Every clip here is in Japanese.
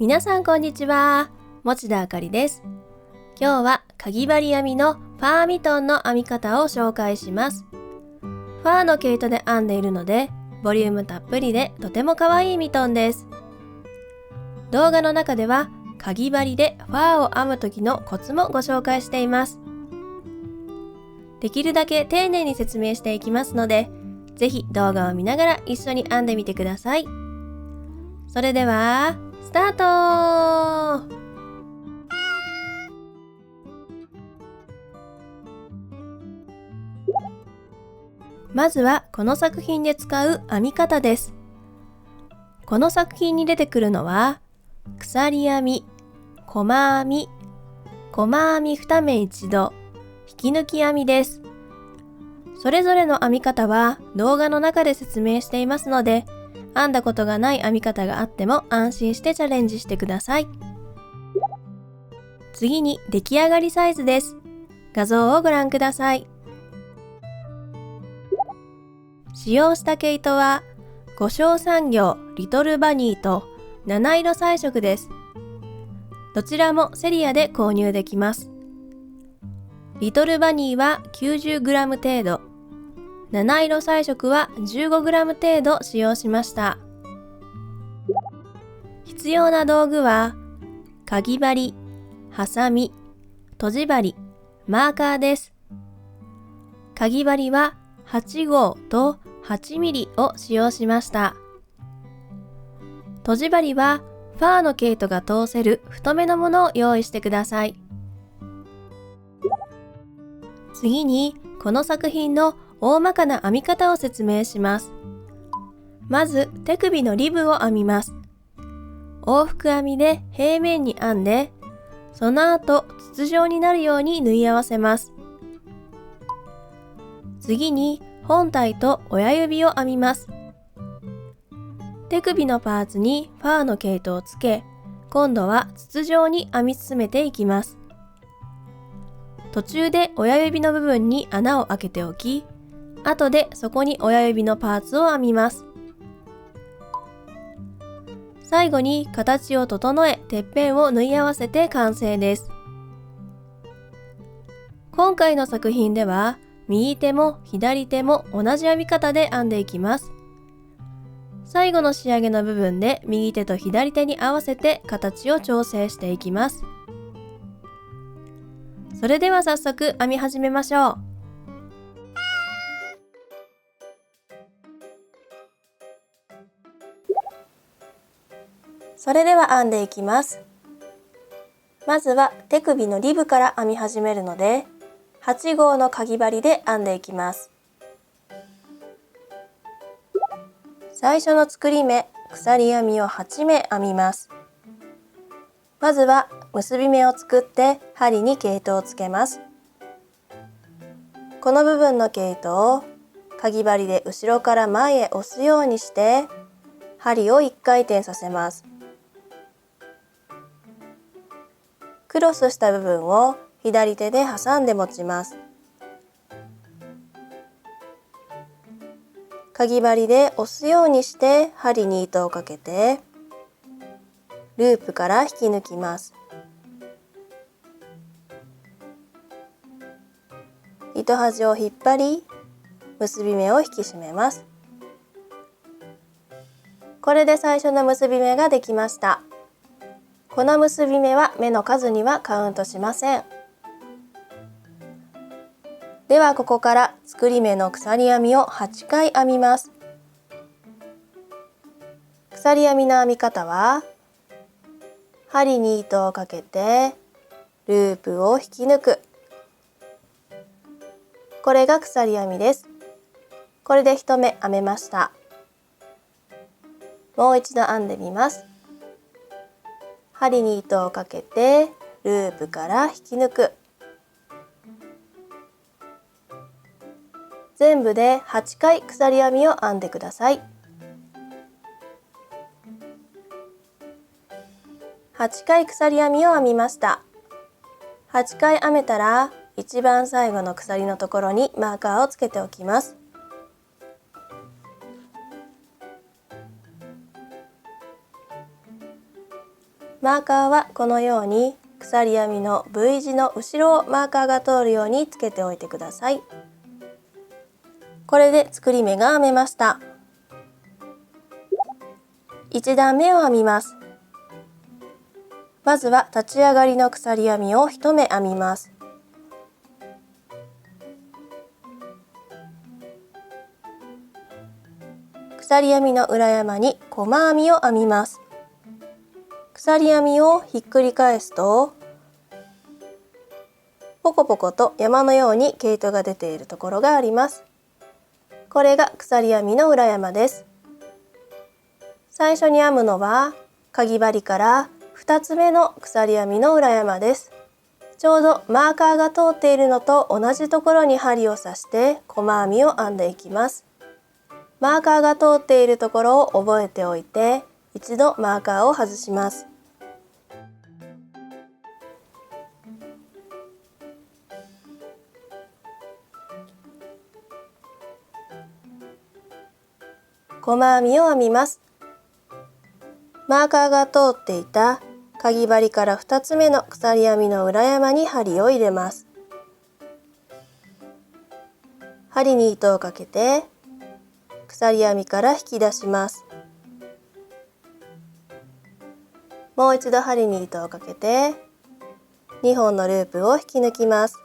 皆さんこんにちは。持田あかりです。今日はかぎ針編みのファーミトンの編み方を紹介します。ファーの毛糸で編んでいるのでボリュームたっぷりでとても可愛いミトンです。動画の中ではかぎ針でファーを編む時のコツもご紹介しています。できるだけ丁寧に説明していきますので、ぜひ動画を見ながら一緒に編んでみてください。それではスタート。まずはこの作品で使う編み方です。この作品に出てくるのは鎖編み、細編み、細編み2目一度、引き抜き編みです。それぞれの編み方は動画の中で説明していますので、編んだことがない編み方があっても安心してチャレンジしてください。次に出来上がりサイズです。画像をご覧ください。使用した毛糸は五章産業リトルバニーと七色彩色です。どちらもセリアで購入できます。リトルバニーは 90g 程度、七色彩色は 15g 程度使用しました。必要な道具はかぎ針、ハサミ、とじ針、マーカーです。かぎ針は8号と 8mm を使用しました。とじ針はファーの毛糸が通せる太めのものを用意してください。次にこの作品の大まかな編み方を説明します。まず手首のリブを編みます。往復編みで平面に編んで、その後筒状になるように縫い合わせます。次に本体と親指を編みます。手首のパーツにファーの毛糸をつけ、今度は筒状に編み進めていきます。途中で親指の部分に穴を開けておき、後でそこに親指のパーツを編みます。最後に形を整え、てっぺんを縫い合わせて完成です。今回の作品では右手も左手も同じ編み方で編んでいきます。最後の仕上げの部分で右手と左手に合わせて形を調整していきます。それでは早速編み始めましょう。それでは編んでいきます。まずは手首のリブから編み始めるので、8号のかぎ針で編んでいきます。最初の作り目、鎖編みを8目編みます。まずは結び目を作って針に毛糸をつけます。この部分の毛糸をかぎ針で後ろから前へ押すようにして針を1回転させます。クロスした部分を左手で挟んで持ちます。かぎ針で押すようにして針に糸をかけてループから引き抜きます。糸端を引っ張り結び目を引き締めます。これで最初の結び目ができました。この結び目は目の数にはカウントしません。ではここから作り目の鎖編みを8回編みます。鎖編みの編み方は針に糸をかけてループを引き抜く。これが鎖編みです。これで1目編めました。もう一度編んでみます。針に糸をかけてループから引き抜く。全部で8回鎖編みを編んでください。8回鎖編みを編みました。8回編めたら一番最後の鎖のところにマーカーをつけておきます。マーカーはこのように鎖編みの V 字の後ろをマーカーが通るようにつけておいてください。これで作り目が編めました。1段目を編みます。まずは立ち上がりの鎖編みを1目編みます。鎖編みの裏山に細編みを編みます。鎖編みをひっくり返すとポコポコと山のように毛糸が出ているところがあります。これが鎖編みの裏山です。最初に編むのはかぎ針から2つ目の鎖編みの裏山です。ちょうどマーカーが通っているのと同じところに針を刺して細編みを編んでいきます。マーカーが通っているところを覚えておいて、一度マーカーを外します。細編みを編みます。マーカーが通っていたかぎ針から2つ目の鎖編みの裏山に針を入れます。針に糸をかけて鎖編みから引き出します。もう一度針に糸をかけて2本のループを引き抜きます。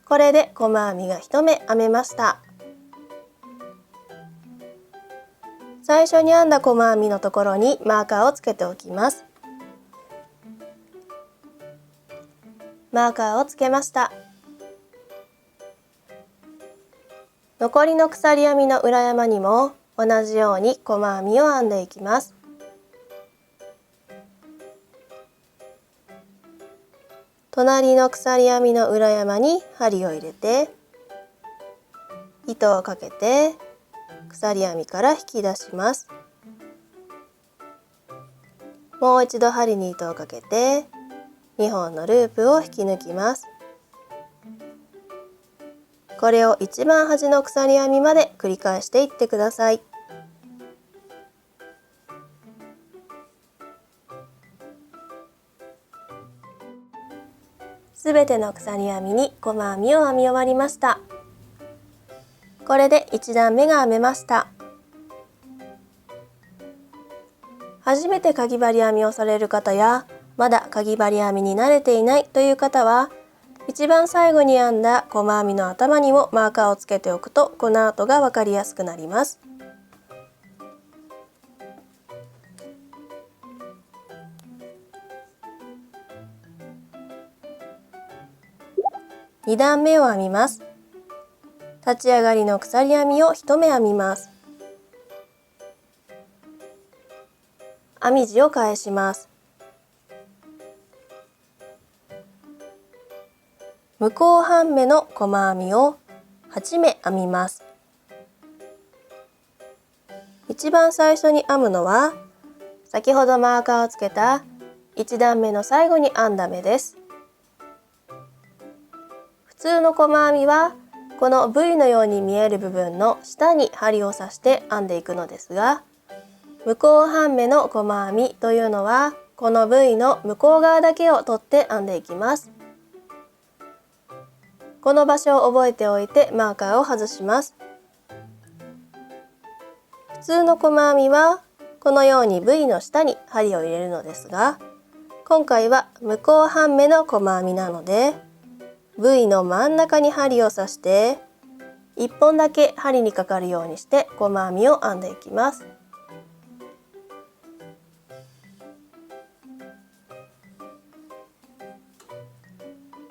これで細編みが1目編めました。最初に編んだ細編みのところにマーカーをつけておきます。マーカーをつけました。残りの鎖編みの裏山にも同じように細編みを編んでいきます。隣の鎖編みの裏山に針を入れて糸をかけて鎖編みから引き出します。もう一度針に糸をかけて2本のループを引き抜きます。これを一番端の鎖編みまで繰り返していってください。すべての鎖編みに細編みを編み終わりました。これで1段目が編めました。初めてかぎ針編みをされる方やまだかぎ針編みに慣れていないという方は一番最後に編んだ細編みの頭にもマーカーをつけておくとこの後が分かりやすくなります。2段目を編みます。立ち上がりの鎖編みを1目編みます。編み地を返します。向こう半目の細編みを8目編みます。一番最初に編むのは先ほどマーカーをつけた1段目の最後に編んだ目です。普通の細編みはこの V のように見える部分の下に針を刺して編んでいくのですが、向こう半目の細編みというのはこの V の向こう側だけを取って編んでいきます。この場所を覚えておいてマーカーを外します。普通の細編みはこのように V の下に針を入れるのですが、今回は向こう半目の細編みなのでV の真ん中に針を刺して1本だけ針にかかるようにして細編みを編んでいきます。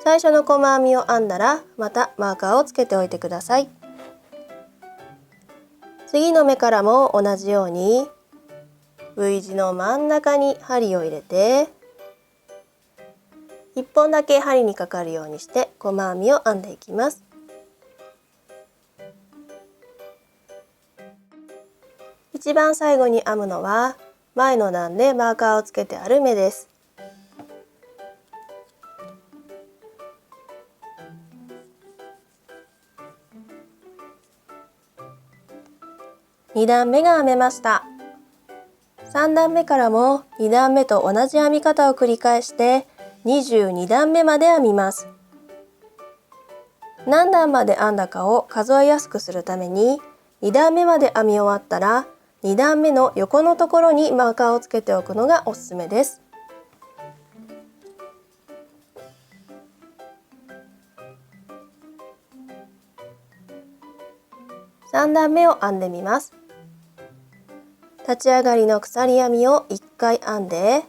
最初の細編みを編んだらまたマーカーをつけておいてください。次の目からも同じように V 字の真ん中に針を入れて1本だけ針にかかるようにして細編みを編んでいきます。一番最後に編むのは前の段でマーカーをつけてある目です。2段目が編めました。3段目からも2段目と同じ編み方を繰り返して22段目まで編みます。何段まで編んだかを数えやすくするために2段目まで編み終わったら2段目の横のところにマーカーをつけておくのがおすすめです。3段目を編んでみます。立ち上がりの鎖編みを1回編んで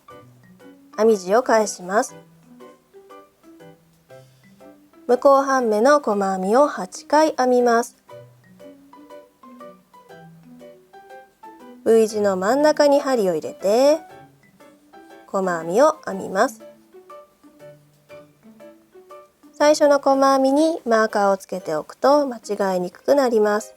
編み地を返します。向こう半目の細編みを8回編みます。V 字の真ん中に針を入れて細編みを編みます。最初の細編みにマーカーをつけておくと間違いにくくなります。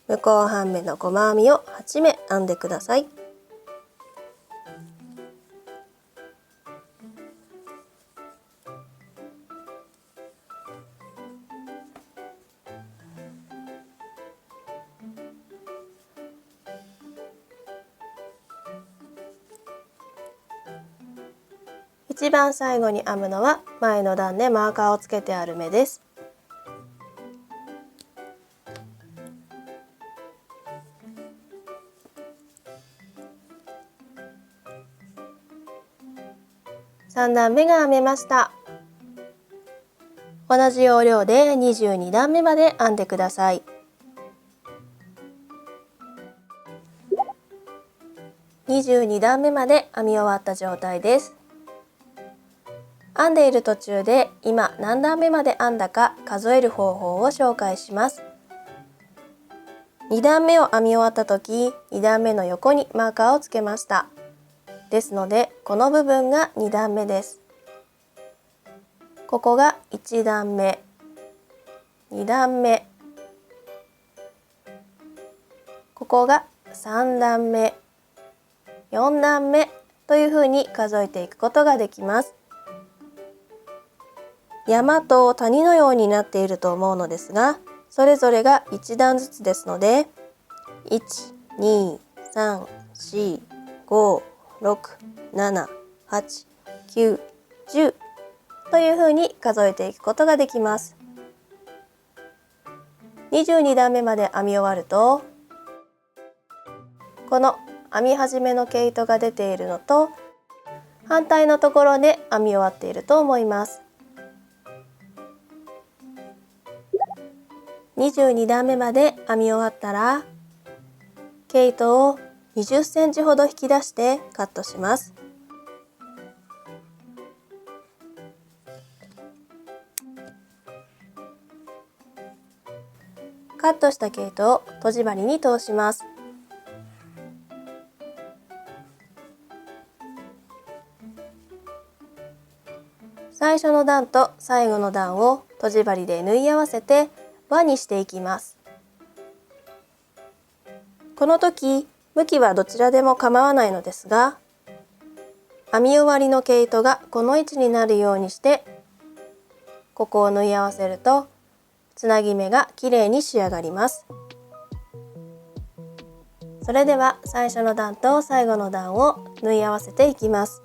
向こう半目の細編みを8目編んでください。一番最後に編むのは前の段でマーカーをつけてある目です。3段目が編めました。同じ要領で22段目まで編んでください。22段目まで編み終わった状態です。編んでいる途中で今何段目まで編んだか数える方法を紹介します。2段目を編み終わった時、2段目の横にマーカーをつけました。ですのでこの部分が2段目です。ここが1段目、2段目、ここが3段目、4段目というふうに数えていくことができます。山と谷のようになっていると思うのですが、それぞれが1段ずつですので、1、2、3、4、5、6、7、8、9、10というふうに数えていくことができます。22段目まで編み終わると、この編み始めの毛糸が出ているのと反対のところで編み終わっていると思います。22段目まで編み終わったら毛糸を20センチほど引き出してカットします。カットした毛糸をとじ針に通します。最初の段と最後の段をとじ針で縫い合わせて輪にしていきます。この時向きはどちらでも構わないのですが、編み終わりの毛糸がこの位置になるようにしてここを縫い合わせるとつなぎ目がきれいに仕上がります。それでは最初の段と最後の段を縫い合わせていきます。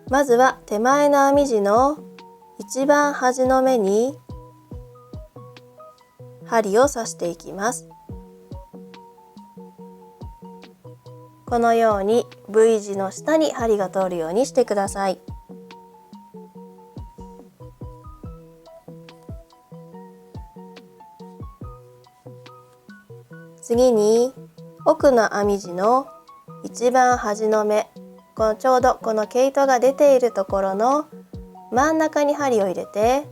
まずは手前の編み地の一番端の目に針を刺していきます。このように V 字の下に針が通るようにしてください。次に奥の編み地の一番端の目、ちょうどこの毛糸が出ているところの真ん中に針を入れて、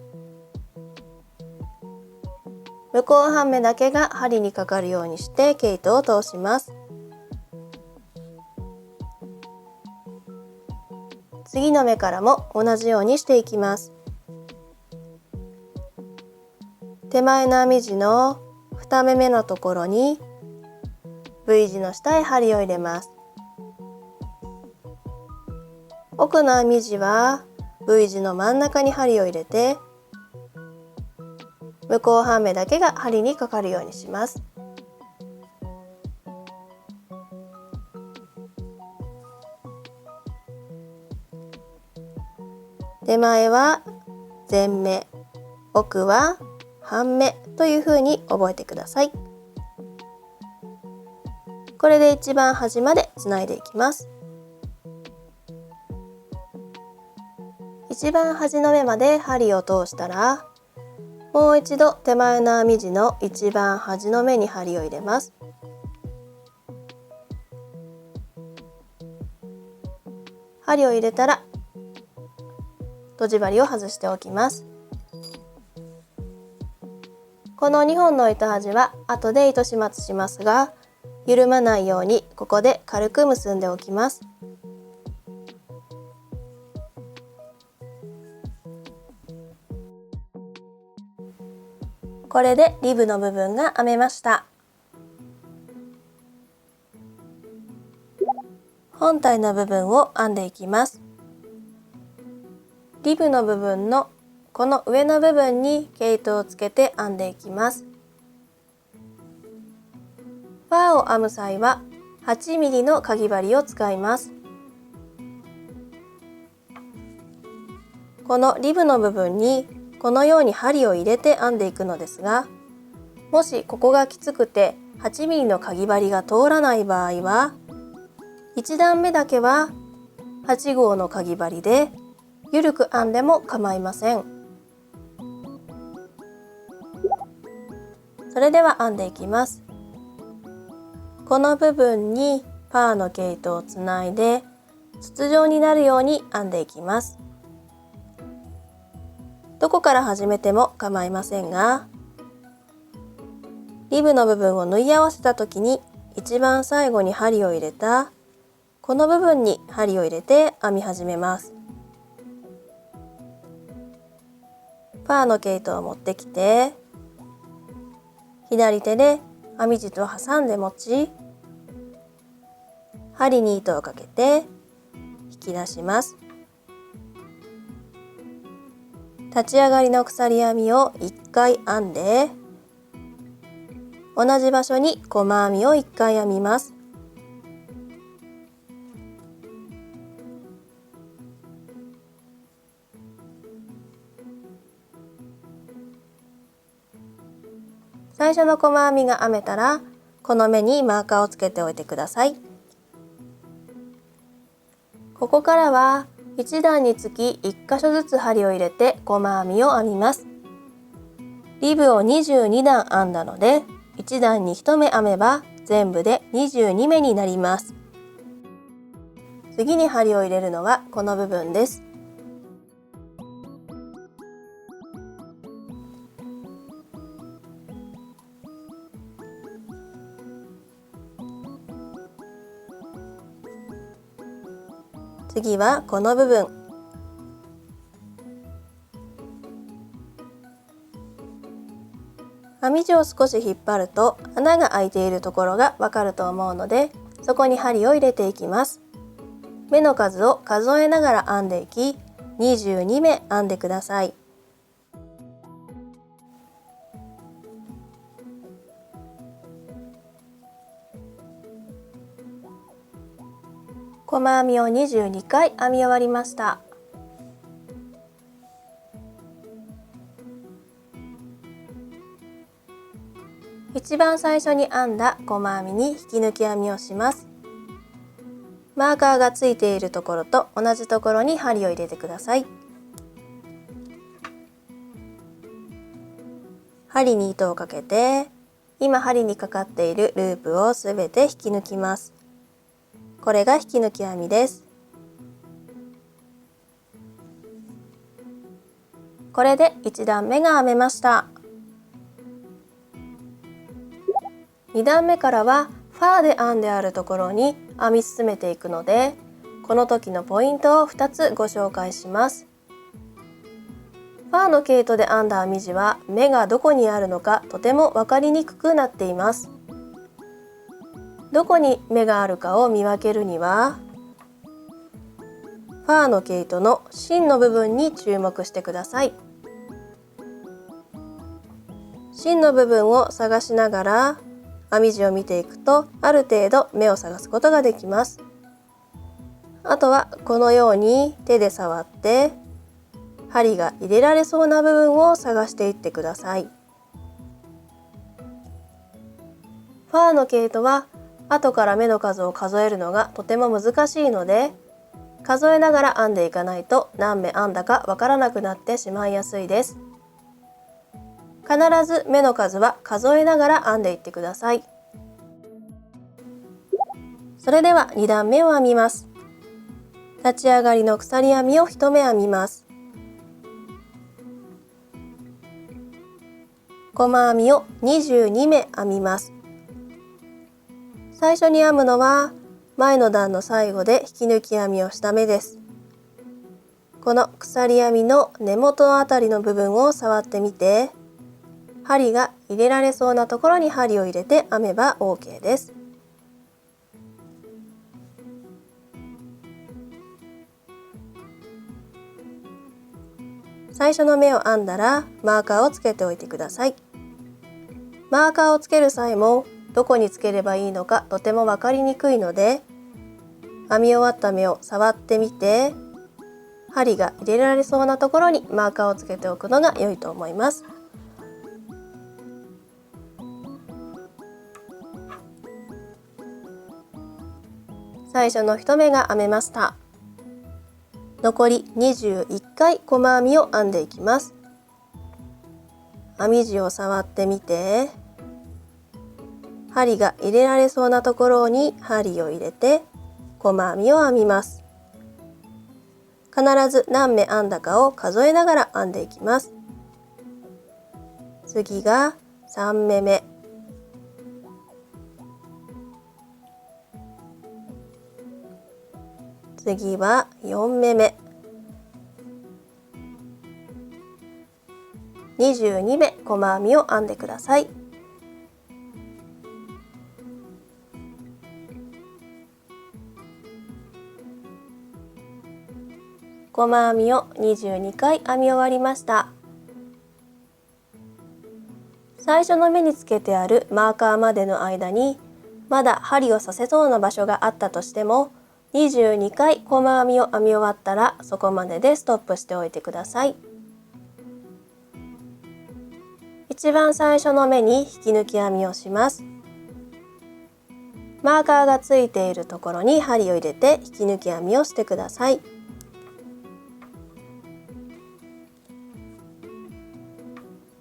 向こう半目だけが針にかかるようにして毛糸を通します。次の目からも同じようにしていきます。手前の編み地の2目目のところに V 字の下へ針を入れます。奥の編み地は V 字の真ん中に針を入れて、向こう半目だけが針にかかるようにします。手前は前目、奥は半目というふうに覚えてください。これで一番端までつないでいきます。一番端の目まで針を通したら、もう一度手前の編み地の一番端の目に針を入れます。針を入れたらとじ針を外しておきます。この2本の糸端は後で糸始末しますが、緩まないようにここで軽く結んでおきます。これでリブの部分が編めました。本体の部分を編んでいきます。リブの部分のこの上の部分に毛糸をつけて編んでいきます。ファーを編む際は 8mm のかぎ針を使います。このリブの部分にこのように針を入れて編んでいくのですが、もしここがきつくて 8mm のかぎ針が通らない場合は、1段目だけは8号のかぎ針で緩く編んでも構いません。それでは編んでいきます。この部分にパーの毛糸をつないで筒状になるように編んでいきます。どこから始めても構いませんが、リブの部分を縫い合わせた時に一番最後に針を入れたこの部分に針を入れて編み始めます。パーの毛糸を持ってきて、左手で編み地と挟んで持ち、針に糸をかけて引き出します。立ち上がりの鎖編みを1回編んで、同じ場所に細編みを1回編みます。最初の細編みが編めたら、この目にマーカーをつけておいてください。ここからは1段につき1箇所ずつ針を入れて細編みを編みます。リブを22段編んだので、1段に1目編めば全部で22目になります。次に針を入れるのはこの部分です。次はこの部分。編み地を少し引っ張ると穴が開いているところがわかると思うので、そこに針を入れていきます。目の数を数えながら編んでいき、22目編んでください。細編みを22回編み終わりました。一番最初に編んだ細編みに引き抜き編みをします。マーカーがついているところと同じところに針を入れてください。針に糸をかけて、今針にかかっているループをすべて引き抜きます。これが引き抜き編みです。これで1段目が編めました。2段目からはファーで編んであるところに編み進めていくので、この時のポイントを2つご紹介します。ファーの毛糸で編んだ編み地は目がどこにあるのかとても分かりにくくなっています。どこに目があるかを見分けるには、フファーの毛糸の芯の部分に注目してください。芯の部分を探しながら編み地を見ていくと、ある程度目を探すことができます。あとはこのように手で触って針が入れられそうな部分を探していってください。ファーの毛糸は後から目の数を数えるのがとても難しいので、数えながら編んでいかないと何目編んだかわからなくなってしまいやすいです。必ず目の数は数えながら編んでいってください。それでは2段目を編みます。立ち上がりの鎖編みを1目編みます。細編みを22目編みます。最初に編むのは前の段の最後で引き抜き編みをした目です。この鎖編みの根元のあたりの部分を触ってみて、針が入れられそうなところに針を入れて編めば OK です。最初の目を編んだらマーカーをつけておいてください。マーカーをつける際もどこにつければいいのかとても分かりにくいので、編み終わった目を触ってみて、針が入れられそうなところにマーカーをつけておくのが良いと思います。最初の1目が編めました。残り21回細編みを編んでいきます。編み地を触ってみて、針が入れられそうなところに針を入れて細編みを編みます。必ず何目編んだかを数えながら編んでいきます。次が3目目、次は4目目、22目細編みを編んでください。細編みを22回編み終わりました。最初の目につけてあるマーカーまでの間にまだ針を刺せそうな場所があったとしても、22回細編みを編み終わったらそこまででストップしておいてください。一番最初の目に引き抜き編みをします。マーカーがついているところに針を入れて引き抜き編みをしてください。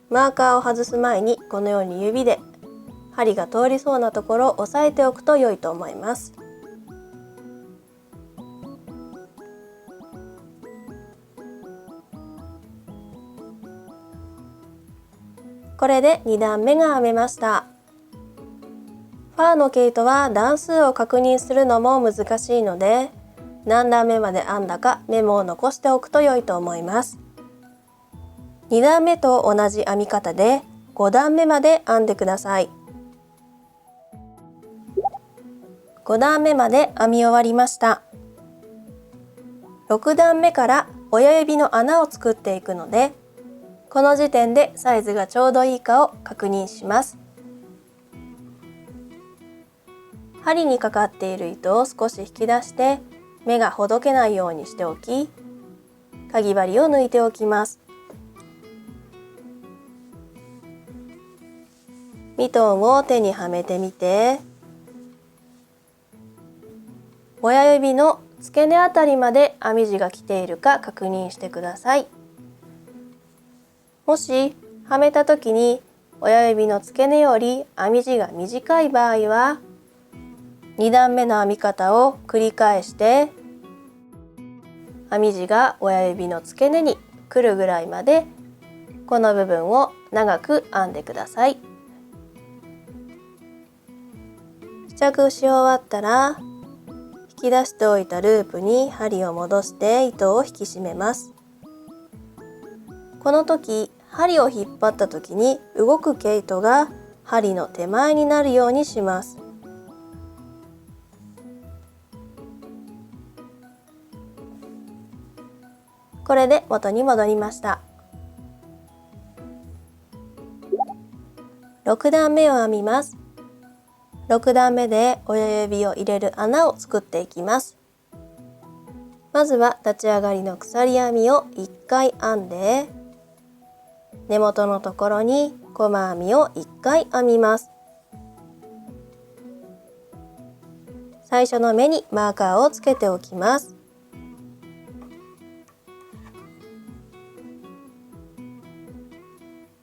マーカーを外す前にこのように指で針が通りそうなところを押さえておくと良いと思います。これで2段目が編めました。ファーの毛糸は段数を確認するのも難しいので、何段目まで編んだかメモを残しておくと良いと思います。2段目と同じ編み方で5段目まで編んでください。5段目まで編み終わりました。6段目から親指の穴を作っていくので、この時点でサイズがちょうどいいかを確認します。針にかかっている糸を少し引き出して目がほどけないようにしておき、かぎ針を抜いておきます。ミトンを手にはめてみて、親指の付け根あたりまで編み地が来ているか確認してください。もしはめた時に親指の付け根より編み地が短い場合は、2段目の編み方を繰り返して編み地が親指の付け根に来るぐらいまでこの部分を長く編んでください。試着し終わったら引き出しておいたループに針を戻して糸を引き締めます。この時針を引っ張った時に動く毛糸が針の手前になるようにします。これで元に戻りました。6段目を編みます。6段目で親指を入れる穴を作っていきます。まずは立ち上がりの鎖編みを1回編んで、根元のところに細編みを1回編みます。最初の目にマーカーをつけておきます。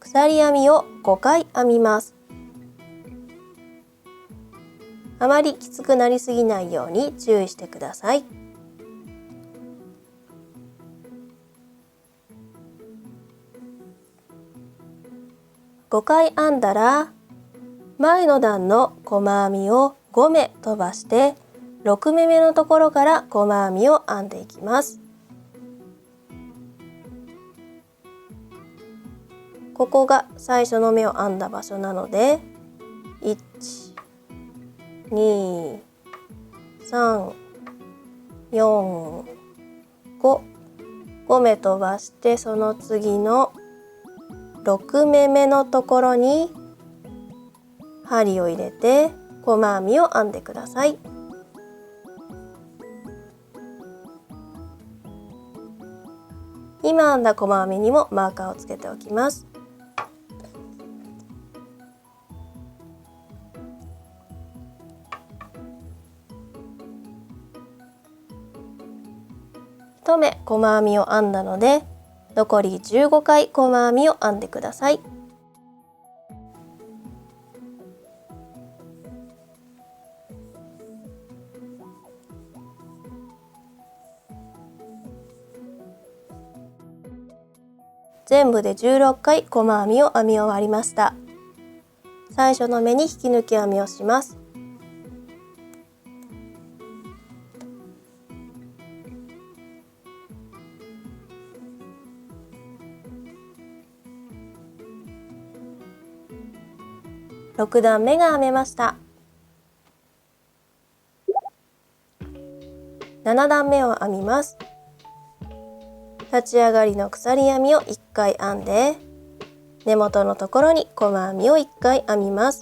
鎖編みを5回編みます。あまりきつくなりすぎないように注意してください。5回編んだら、前の段の細編みを5目飛ばして6目めのところから細編みを編んでいきます。ここが最初の目を編んだ場所なので、1、2、3、4、5、5目飛ばして、その次の6目めのところに針を入れて細編みを編んでください。今編んだ細編みにもマーカーをつけておきます。1目細編みを編んだので、残り15回細編みを編んでください。全部で16回細編みを編み終わりました。最初の目に引き抜き編みをします。6段目が編めました。7段目を編みます。立ち上がりの鎖編みを1回編んで、根元のところに細編みを1回編みます。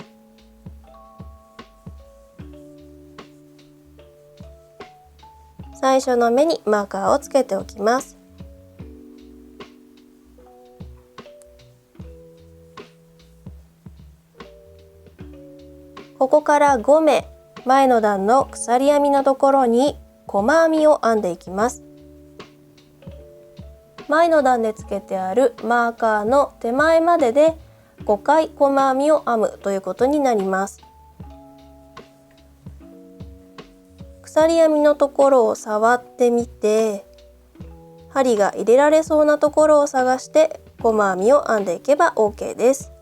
最初の目にマーカーをつけておきます。ここから5目、前の段の鎖編みのところに細編みを編んでいきます。前の段でつけてあるマーカーの手前までで5回細編みを編むということになります。鎖編みのところを触ってみて、針が入れられそうなところを探して細編みを編んでいけば OK です。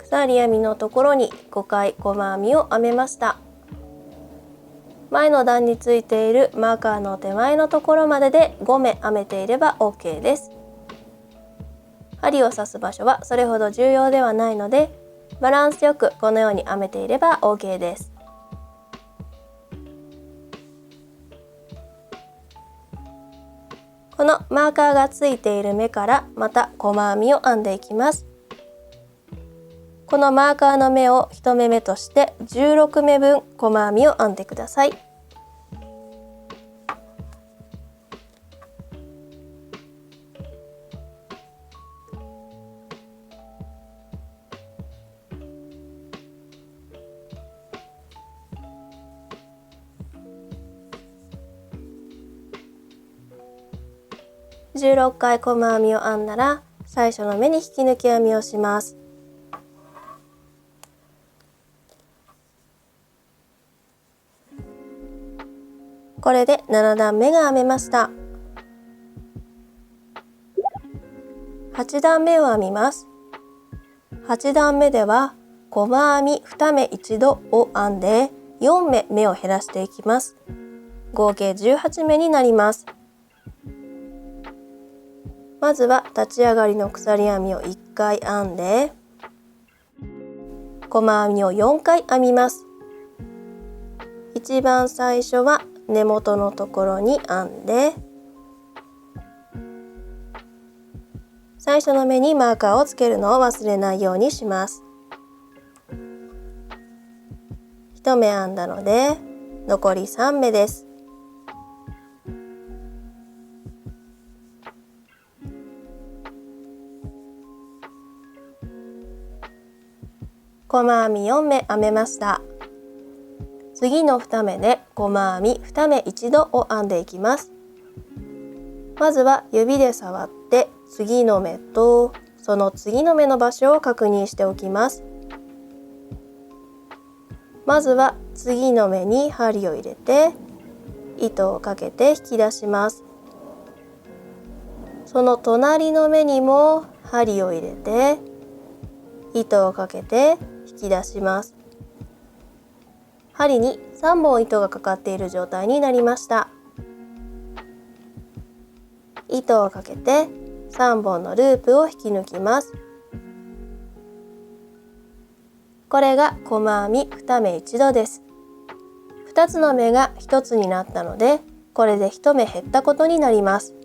鎖編みのところに5回細編みを編めました。前の段についているマーカーの手前のところまでで5目編めていれば OK です。針を刺す場所はそれほど重要ではないので、バランスよくこのように編めていれば OK です。このマーカーがついている目からまた細編みを編んでいきます。このマーカーの目を1目目として16目分細編みを編んでください。16回細編みを編んだら最初の目に引き抜き編みをします。これで7段目が編めました。8段目を編みます。8段目では細編み2目1度を編んで4目目を減らしていきます。合計18目になります。まずは立ち上がりの鎖編みを1回編んで細編みを4回編みます。一番最初は根元のところに編んで最初の目にマーカーをつけるのを忘れないようにします。1目編んだので残り3目です。細編み4目編めました。次の2目で細編み2目1度を編んでいきます。まずは指で触って次の目とその次の目の場所を確認しておきます。まずは次の目に針を入れて糸をかけて引き出します。その隣の目にも針を入れて糸をかけて引き出します。針に3本糸がかかっている状態になりました。糸をかけて3本のループを引き抜きます。これが細編み2目1度です。2つの目が1つになったのでこれで1目減ったことになります。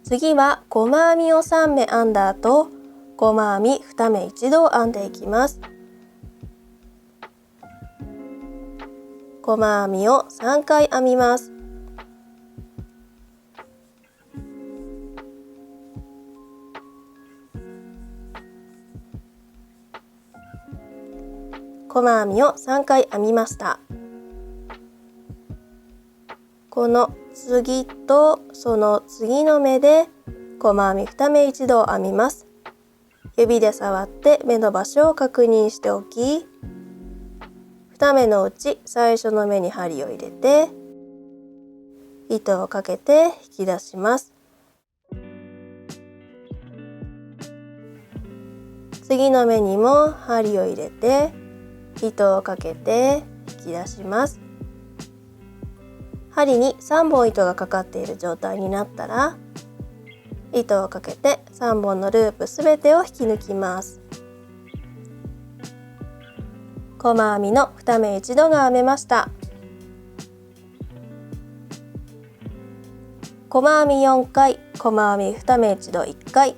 次は細編みを3目編んだ後細編み2目1度を編んでいきます。細編みを3回編みます。細編みを3回編みました。この次とその次の目で細編み2目1度を編みます。指で触って目の場所を確認しておき、2目のうち最初の目に針を入れて糸をかけて引き出します。次の目にも針を入れて糸をかけて引き出します。針に3本糸がかかっている状態になったら糸をかけて3本のループすべてを引き抜きます。細編みの2目1度が編めました。細編み4回、細編み2目1度1回、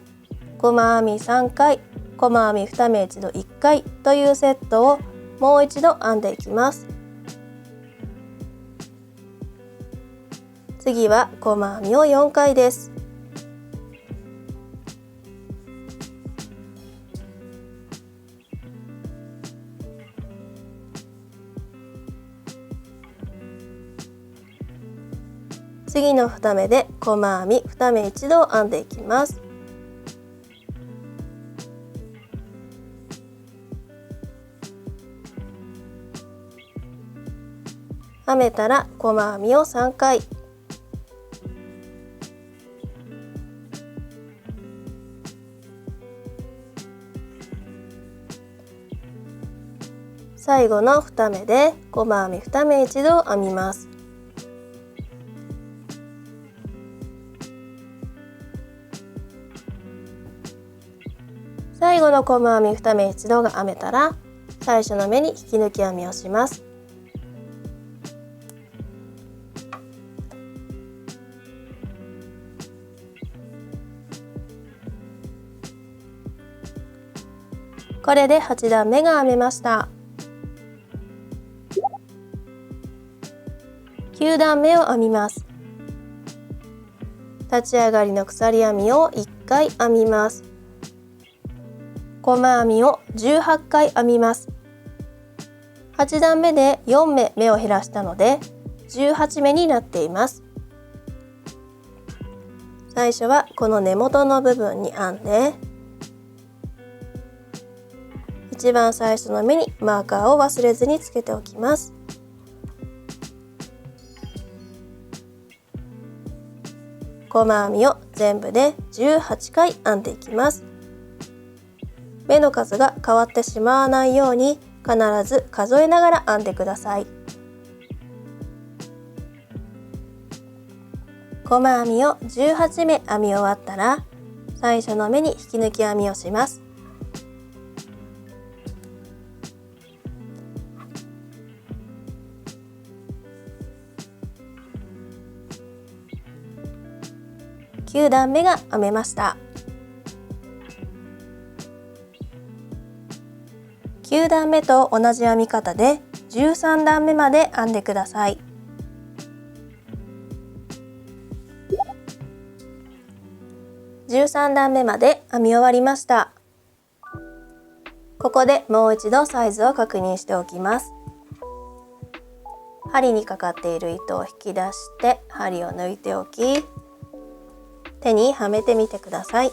細編み3回、細編み2目1度1回というセットをもう一度編んでいきます。次は細編みを4回です。次の2目で細編み2目1度を編んでいきます。編めたら細編みを3回、最後の2目で細編み2目1度を編みます。最後の細編み2目1度が編めたら最初の目に引き抜き編みをします。これで8段目が編めました。9段目を編みます。立ち上がりの鎖編みを1回編みます。細編みを18回編みます。8段目で4目目を減らしたので18目になっています。最初はこの根元の部分に編んで、一番最初の目にマーカーを忘れずにつけておきます。細編みを全部で18回編んでいきます。目の数が変わってしまわないように必ず数えながら編んでください。細編みを18目編み終わったら、最初の目に引き抜き編みをします。9段目が編めました。9段目と同じ編み方で13段目まで編んでください。13段目まで編み終わりました。ここでもう一度サイズを確認しておきます。針にかかっている糸を引き出して針を抜いておき、手にはめてみてください。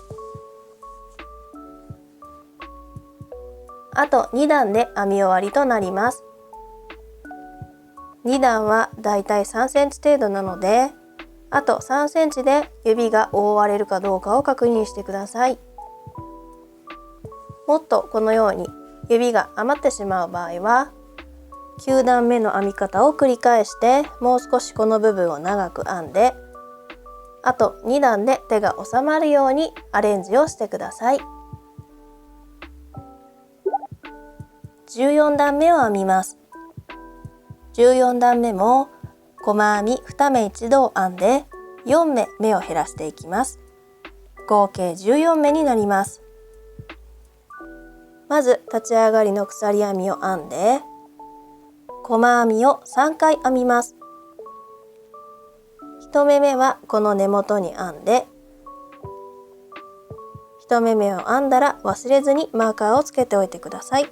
あと2段で編み終わりとなります。2段はだいたい3センチ程度なので、あと3センチで指が覆われるかどうかを確認してください。もっとこのように指が余ってしまう場合は、9段目の編み方を繰り返してもう少しこの部分を長く編んで、あと2段で手が収まるようにアレンジをしてください。14段目を編みます。14段目も細編み2目一度を編んで4目目を減らしていきます。合計14目になります。まず立ち上がりの鎖編みを編んで、細編みを3回編みます。1目目はこの根元に編んで、1目目を編んだら忘れずにマーカーをつけておいてください。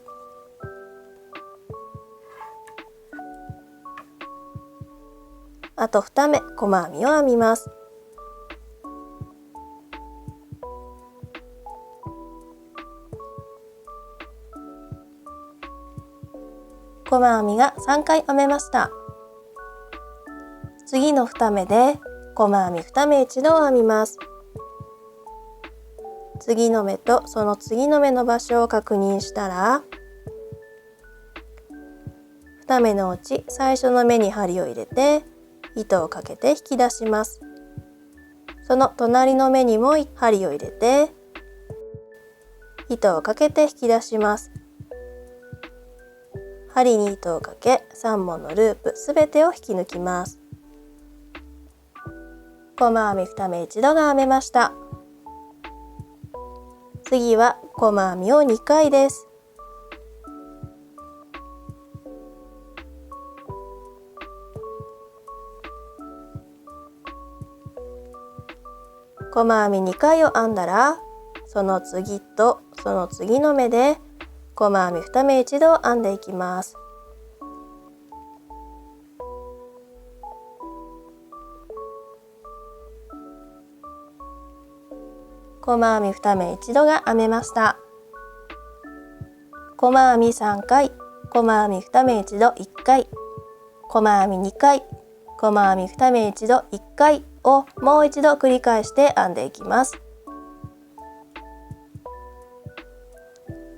あと2目細編みを編みます。細編みが3回編めました。次の2目で細編み2目一度を編みます。次の目とその次の目の場所を確認したら、2目のうち最初の目に針を入れて糸をかけて引き出します。その隣の目にも針を入れて糸をかけて引き出します。針に糸をかけ3本のループすべてを引き抜きます。細編み2目一度が編めました。次は細編みを2回です。細編み2回を編んだら、その次とその次の目で細編み2目一度を編んでいきます。細編み2目一度が編めました。細編み3回、細編み2目一度1回、細編み2回、細編み2目一度1回をもう一度繰り返して編んでいきます。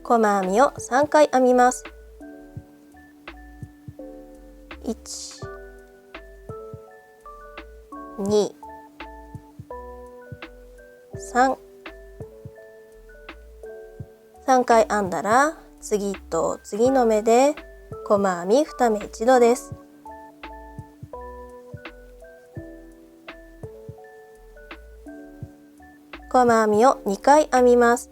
細編みを3回編みます。1、2、3、3回編んだら次と次の目で細編み2目一度です。細編みを2回編みます。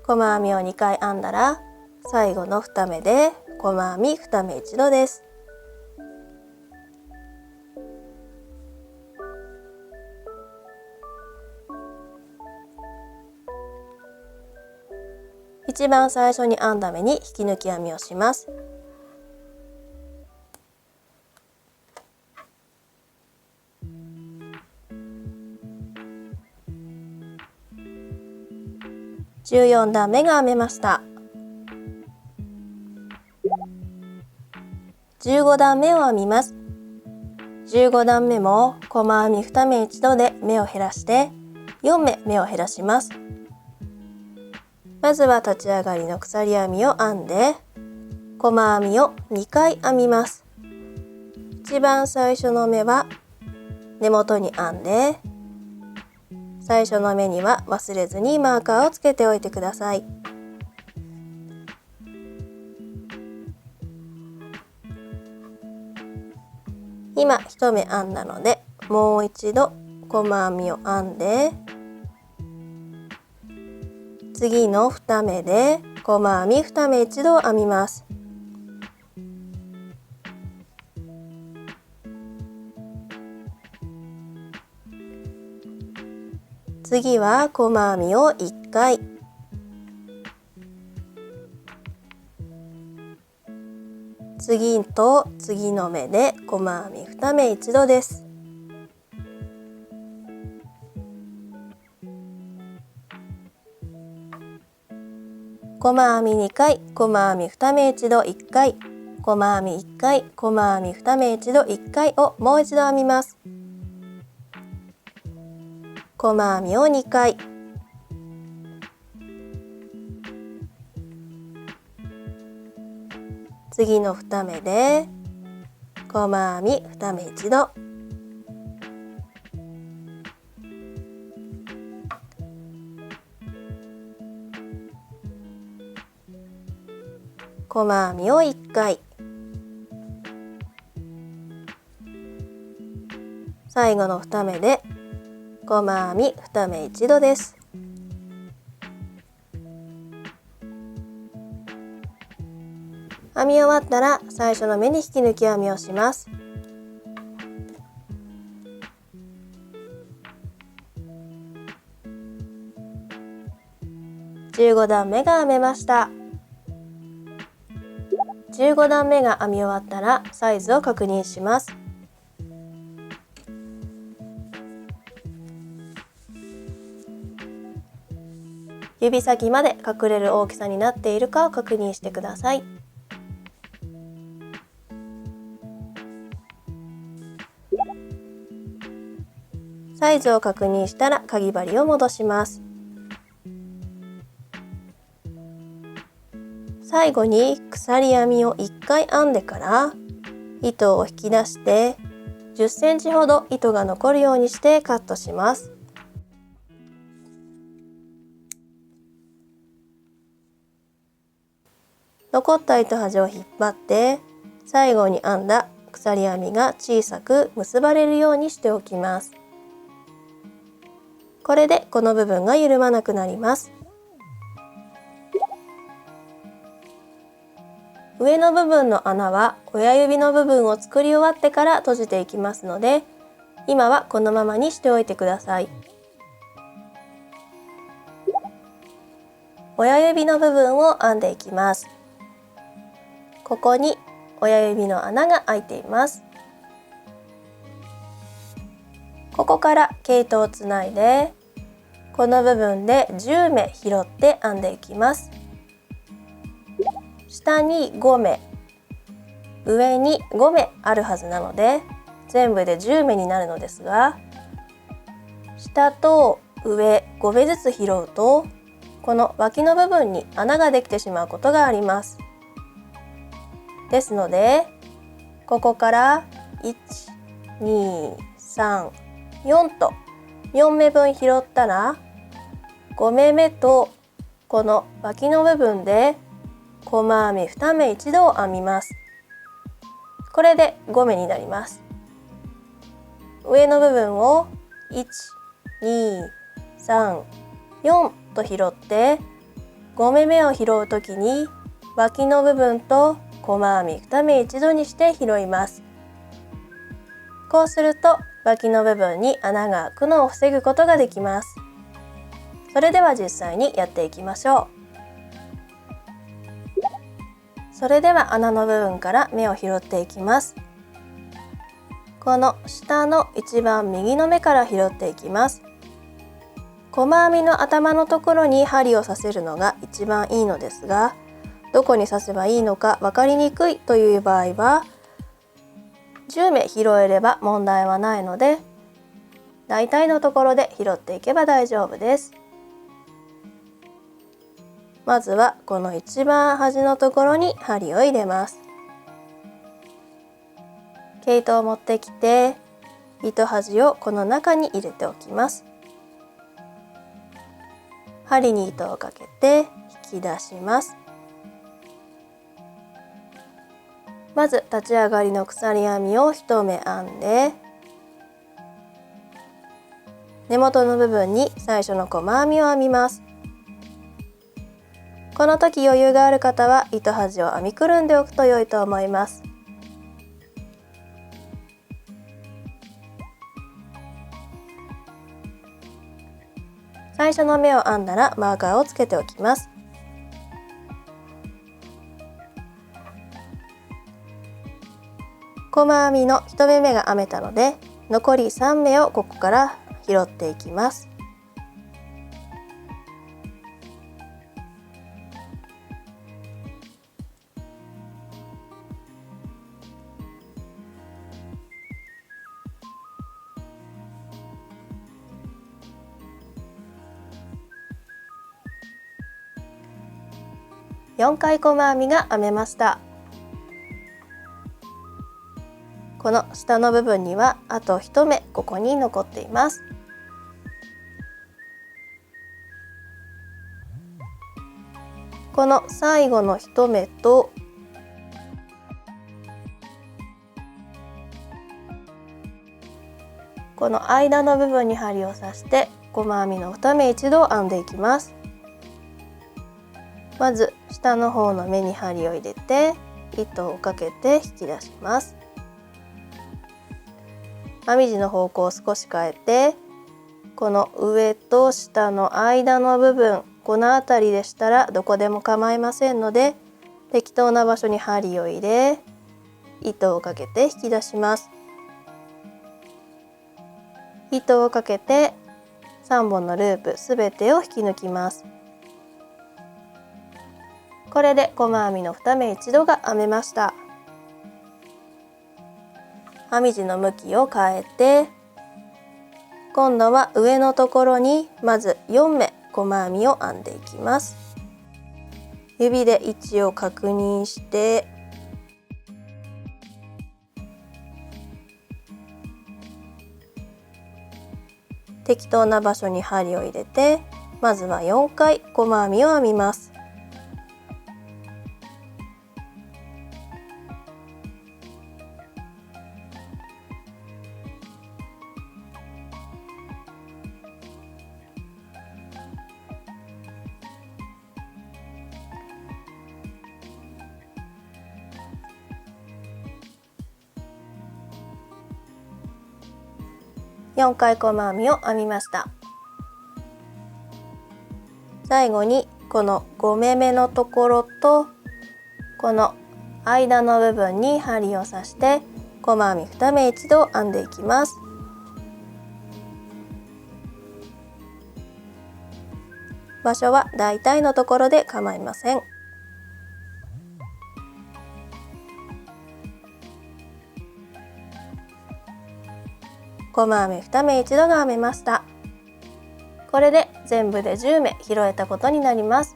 細編みを2回編んだら最後の2目で細編み2目一度です。一番最初に編んだ目に引き抜き編みをします。14段目が編めました。15段目を編みます。15段目も細編み2目一度で目を減らして4目目を減らします。まずは立ち上がりの鎖編みを編んで細編みを2回編みます。一番最初の目は根元に編んで、最初の目には忘れずにマーカーをつけておいてください。今1目編んだので、もう一度細編みを編んで、次の2目で細編み2目一度編みます。次は細編みを1回、次と次の目で細編み2目一度です。細編み2回、細編み2目一度1回、細編み1回、細編み2目一度1回をもう一度編みます。細編みを2回、次の2目で細編み2目一度、細編みを1回、最後の2目で細編み2目一度です。編み終わったら最初の目に引き抜き編みをします。15段目が編めました。15段目が編み終わったらサイズを確認します。指先まで隠れる大きさになっているかを確認してください。サイズを確認したらかぎ針を戻します。最後に鎖編みを1回編んでから糸を引き出して10センチほど糸が残るようにしてカットします。残った糸端を引っ張って最後に編んだ鎖編みが小さく結ばれるようにしておきます。これでこの部分が緩まなくなります。上の部分の穴は親指の部分を作り終わってから閉じていきますので、今はこのままにしておいてください。親指の部分を編んでいきます。ここに親指の穴が開いています。ここから毛糸をつないでこの部分で10目拾って編んでいきます。下に5目、上に5目あるはずなので全部で10目になるのですが、下と上5目ずつ拾うとこの脇の部分に穴ができてしまうことがあります。ですのでここから1、2、3、4と4目分拾ったら5目目とこの脇の部分で細編み2目一度を編みます。これで5目になります。上の部分を1、2、3、4と拾って5目目を拾うときに脇の部分と細編み2目一度にして拾います。こうすると脇の部分に穴が開くのを防ぐことができます。それでは実際にやっていきましょう。それでは穴の部分から目を拾っていきます。この下の一番右の目から拾っていきます。細編みの頭のところに針を刺せるのが一番いいのですが、どこに刺せばいいのか分かりにくいという場合は10目拾えれば問題はないので、大体のところで拾っていけば大丈夫です。まずはこの一番端のところに針を入れます。毛糸を持ってきて糸端をこの中に入れておきます。針に糸をかけて引き出します。まず立ち上がりの鎖編みを1目編んで、根元の部分に最初の細編みを編みます。この時余裕がある方は糸端を編みくるんでおくと良いと思います。最初の目を編んだらマーカーをつけておきます。細編みの1目目が編めたので、残り3目をここから拾っていきます。4回細編みが編めました。この下の部分にはあと1目ここに残っています。この最後の1目とこの間の部分に針を刺して細編みの2目一度編んでいきます。まず下の方の目に針を入れて糸をかけて引き出します。編み地の方向を少し変えて、この上と下の間の部分、この辺りでしたらどこでも構いませんので、適当な場所に針を入れ糸をかけて引き出します。糸をかけて3本のループすべてを引き抜きます。これで細編みの2目一度が編めました。編み地の向きを変えて、今度は上のところにまず4目細編みを編んでいきます。指で位置を確認して適当な場所に針を入れて、まずは4回細編みを編みます。4回細編みを編みました。最後にこの5目目のところとこの間の部分に針を刺して細編み2目一度編んでいきます。場所は大体のところで構いません。細編み2目一度が編めました。これで全部で10目拾えたことになります。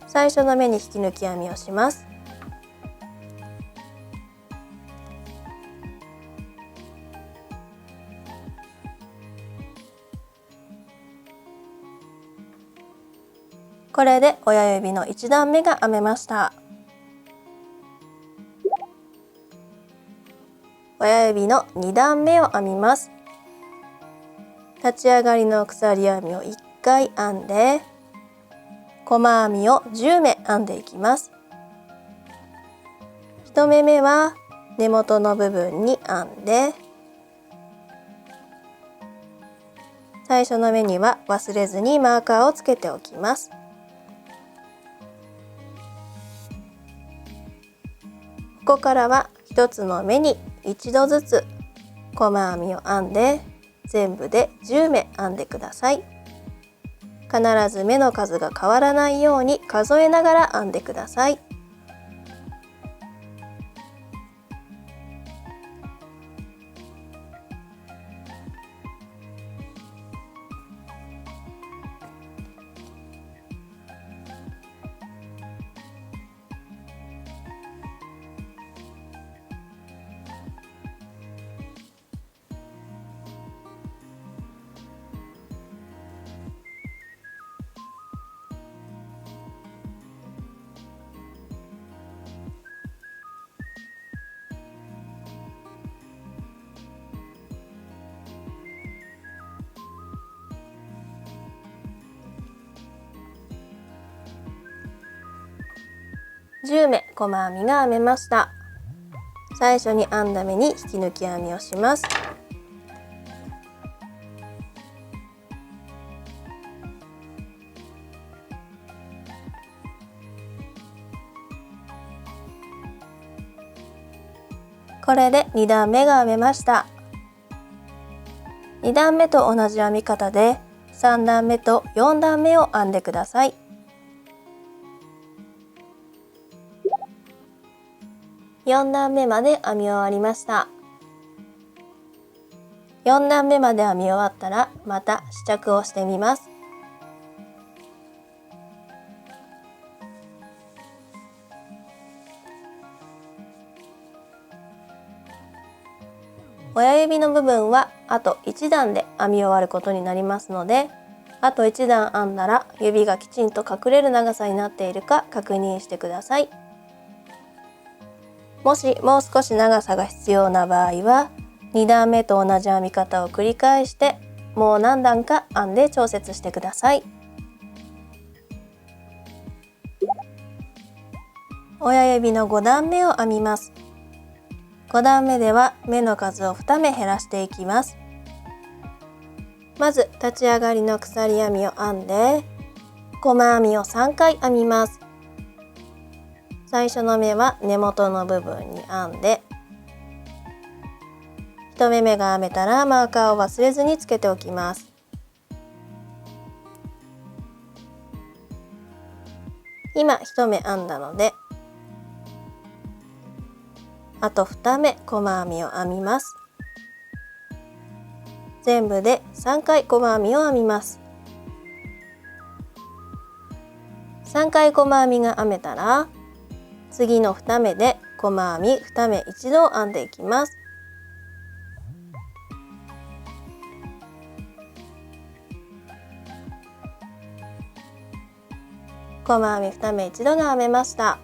最初の目に引き抜き編みをします。これで親指の1段目が編めました。親指の2段目を編みます。立ち上がりの鎖編みを1回編んで細編みを10目編んでいきます。1目目は根元の部分に編んで、最初の目には忘れずにマーカーをつけておきます。こからは1つの目に1度ずつ細編みを編んで、全部で10目編んでください。必ず目の数が変わらないように数えながら編んでください。10目細編みが編めました。最初に編んだ目に引き抜き編みをします。これで2段目が編めました。2段目と同じ編み方で3段目と4段目を編んでください。4段目まで編み終わりました。4段目まで編み終わったらまた試着をしてみます。親指の部分はあと1段で編み終わることになりますので、あと1段編んだら指がきちんと隠れる長さになっているか確認してください。もしもう少し長さが必要な場合は2段目と同じ編み方を繰り返してもう何段か編んで調節してください。親指の5段目を編みます。5段目では目の数を2目減らしていきます。まず立ち上がりの鎖編みを編んで細編みを3回編みます。最初の目は根元の部分に編んで、1目めが編めたらマーカーを忘れずにつけておきます。今1目編んだのであと2目細編みを編みます。全部で3回細編みを編みます。3回細編みが編めたら次の2目で細編み2目一度編んでいきます。細編み2目一度が編めました。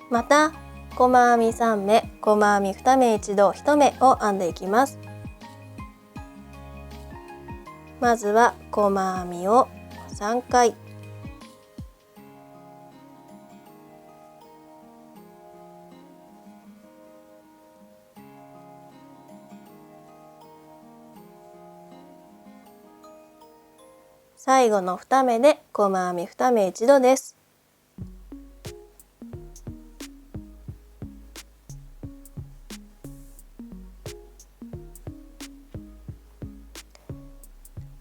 また細編み3目細編み2目一度1目を編んでいきます。まずは細編みを3回、最後の2目で細編み2目一度です。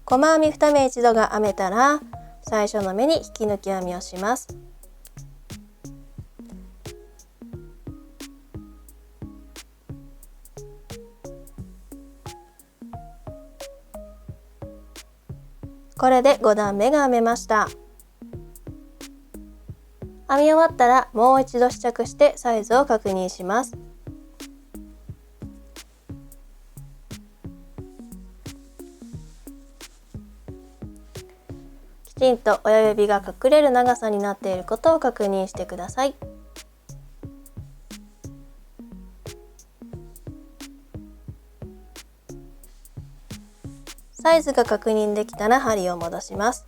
細編み2目一度が編めたら最初の目に引き抜き編みをします。これで5段目が編めました。編み終わったらもう一度試着してサイズを確認します。きちんと親指が隠れる長さになっていることを確認してください。サイズが確認できたら針を戻します。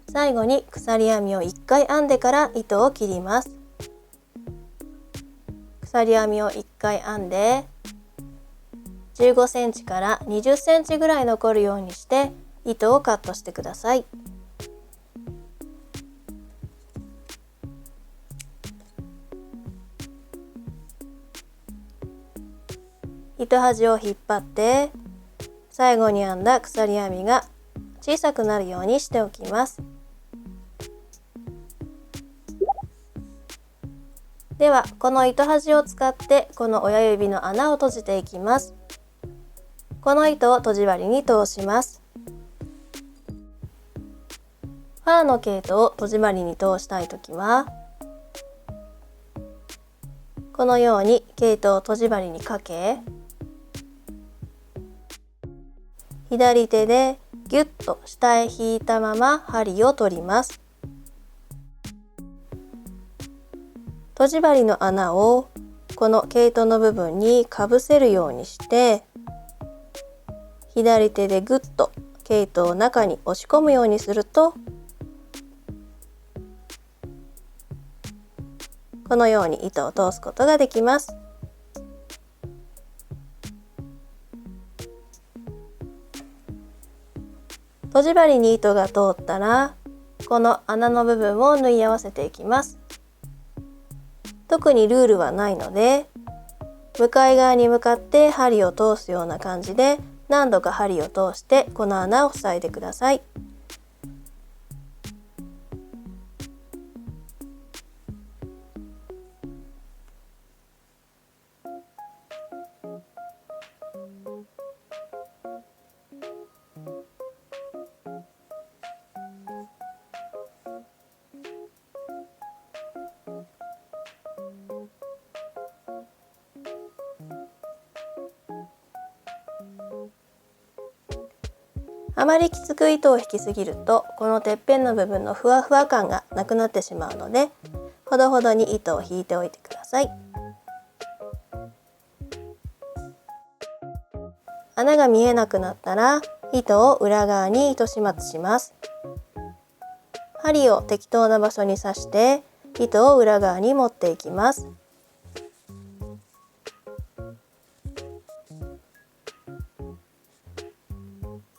最後に鎖編みを1回編んでから糸を切ります。鎖編みを1回編んで15センチから20センチぐらい残るようにして糸をカットしてください。糸端を引っ張って最後に編んだ鎖編みが小さくなるようにしておきます。ではこの糸端を使ってこの親指の穴を閉じていきます。この糸をとじ針に通します。ファーの毛糸をとじ針に通したいときはこのように毛糸をとじ針にかけ左手でギュッと下へ引いたまま針を取ります。とじ針の穴をこの毛糸の部分にかぶせるようにして左手でグッと毛糸を中に押し込むようにするとこのように糸を通すことができます。とじ針に糸が通ったらこの穴の部分を縫い合わせていきます。特にルールはないので向かい側に向かって針を通すような感じで何度か針を通してこの穴を塞いでください。あまりきつく糸を引きすぎるとこのてっぺんの部分のふわふわ感がなくなってしまうのでほどほどに糸を引いておいてください。穴が見えなくなったら糸を裏側に糸始末します。針を適当な場所に刺して糸を裏側に持っていきます。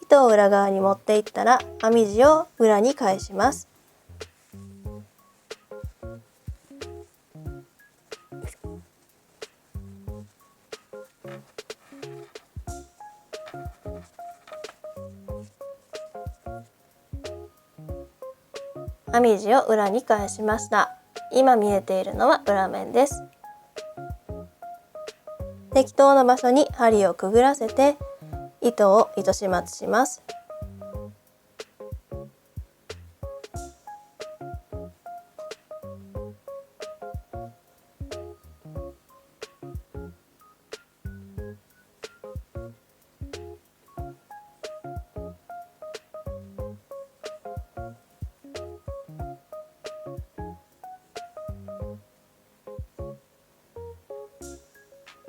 糸を裏側に持っていったら編み地を裏に返します。編み地を裏に返しました。今見えているのは裏面です。適当な場所に針をくぐらせて糸を糸始末します。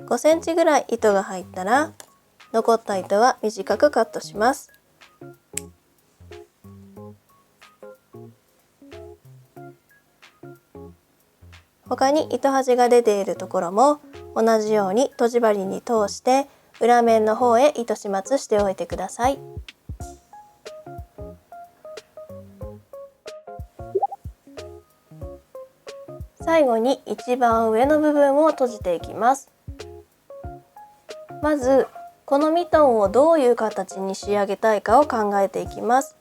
5センチぐらい糸が入ったら残った糸は短くカットします。他に糸端が出ているところも同じようにとじ針に通して裏面の方へ糸始末しておいてください。最後に一番上の部分を閉じていきます。まずこのミトンをどういう形に仕上げたいかを考えていきます。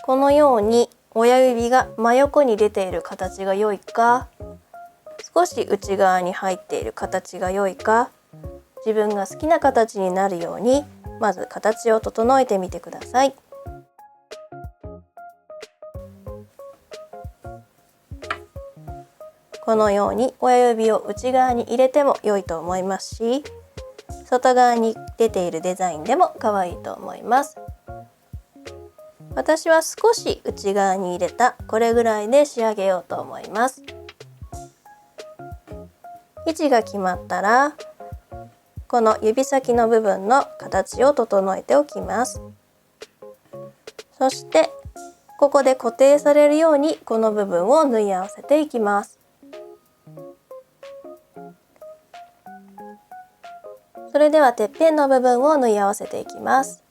このように親指が真横に出ている形が良いか、少し内側に入っている形が良いか、自分が好きな形になるようにまず形を整えてみてください。このように親指を内側に入れても良いと思いますし、外側に出ているデザインでも可愛いと思います。私は少し内側に入れたこれぐらいで仕上げようと思います。位置が決まったらこの指先の部分の形を整えておきます。そしてここで固定されるようにこの部分を縫い合わせていきます。それではてっぺんの部分を縫い合わせていきます。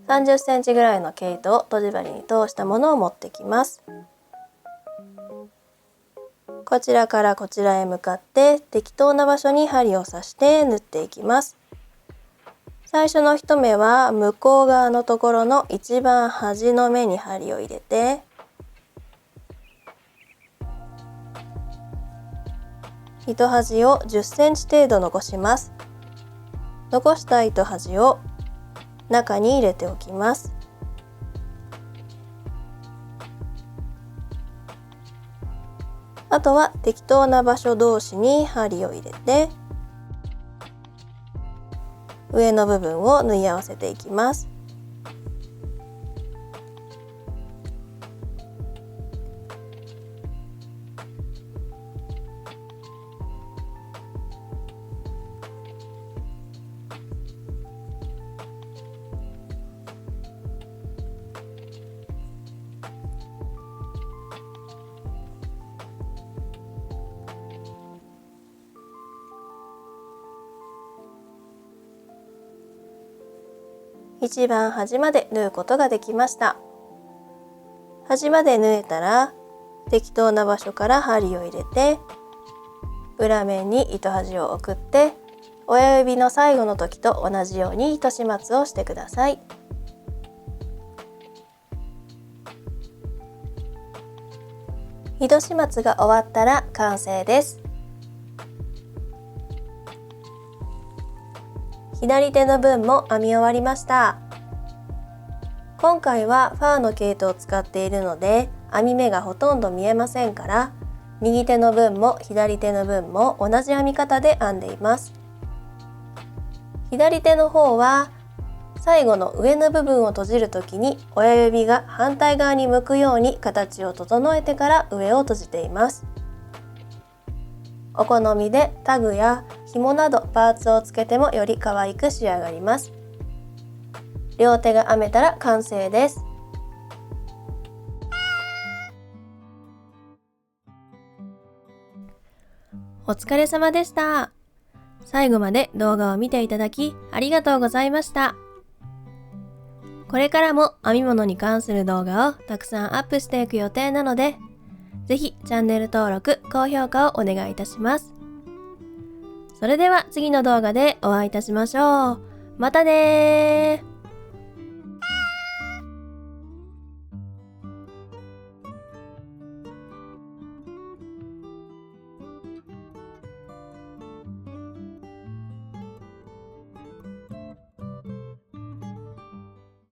30センチぐらいの毛糸をとじ針に通したものを持ってきます。こちらからこちらへ向かって適当な場所に針を刺して縫っていきます。最初の1目は向こう側のところの一番端の目に針を入れて、糸端を10センチ程度残します。残した糸端を中に入れておきます。あとは適当な場所同士に針を入れて、上の部分を縫い合わせていきます。一番端まで縫うことができました。端まで縫えたら適当な場所から針を入れて、裏面に糸端を送って親指の最後の時と同じように糸始末をしてください。糸始末が終わったら完成です。左手の分も編み終わりました。今回はファーの毛糸を使っているので編み目がほとんど見えませんから、右手の分も左手の分も同じ編み方で編んでいます。左手の方は最後の上の部分を閉じるときに親指が反対側に向くように形を整えてから上を閉じています。お好みでタグや紐などパーツをつけてもより可愛く仕上がります。両手が編めたら完成です。お疲れ様でした。最後まで動画を見ていただきありがとうございました。これからも編み物に関する動画をたくさんアップしていく予定なので、ぜひチャンネル登録、高評価をお願いいたします。それでは次の動画でお会いいたしましょう。またねー。